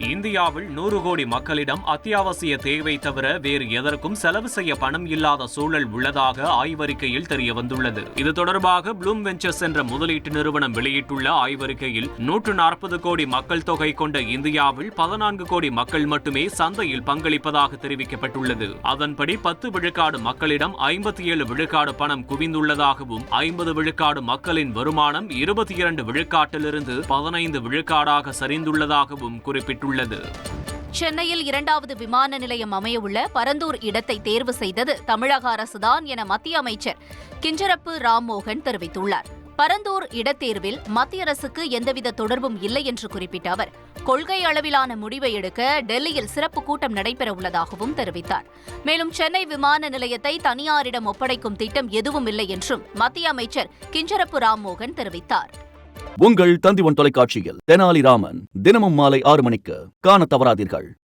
இந்தியாவில் 100 கோடி மக்களிடம் அத்தியாவசிய தேவை தவிர வேறு எதற்கும் செலவு செய்ய பணம் இல்லாத சூழல் உள்ளதாக ஆய்வறிக்கையில் தெரியவந்துள்ளது. இது தொடர்பாக ப்ளூம் வெஞ்சர்ஸ் என்ற முதலீட்டு நிறுவனம் வெளியிட்டுள்ள ஆய்வறிக்கையில் 140 கோடி மக்கள் தொகை கொண்ட இந்தியாவில் 14 கோடி மக்கள் மட்டுமே சந்தையில் பங்களிப்பதாக தெரிவிக்கப்பட்டுள்ளது. அதன்படி 10 விழுக்காடு மக்களிடம் 57 விழுக்காடு பணம் குவிந்துள்ளதாகவும் 50 விழுக்காடு மக்களின் வருமானம் 22 விழுக்காட்டிலிருந்து 15 விழுக்காடாக சரிந்துள்ளதாகவும் குறிப்பிட்டுள்ளது. சென்னையில் 2வது விமான நிலையம் அமையவுள்ள பரந்தூர் இடத்தை தேர்வு செய்தது தமிழக அரசுதான் என மத்திய அமைச்சர் கிஞ்சரப்பு ராம்மோகன் தெரிவித்துள்ளார். பரந்தூர் இடத்தேர்வில் மத்திய அரசுக்கு எந்தவித தொடர்பும் இல்லை என்று குறிப்பிட்ட அவர், கொள்கை அளவிலான முடிவை எடுக்க டெல்லியில் சிறப்பு கூட்டம் நடைபெறவுள்ளதாகவும் தெரிவித்தார். மேலும் சென்னை விமான நிலையத்தை தனியாரிடம் ஒப்படைக்கும் திட்டம் எதுவும் இல்லை என்றும் மத்திய அமைச்சர் கிஞ்சரப்பு ராம்மோகன் தெரிவித்தார். உங்கள் தந்தி ஒன் தொலைக்காட்சியில் தெனாலிராமன் தினமும் மாலை 6 மணிக்கு காண தவறாதீர்கள்.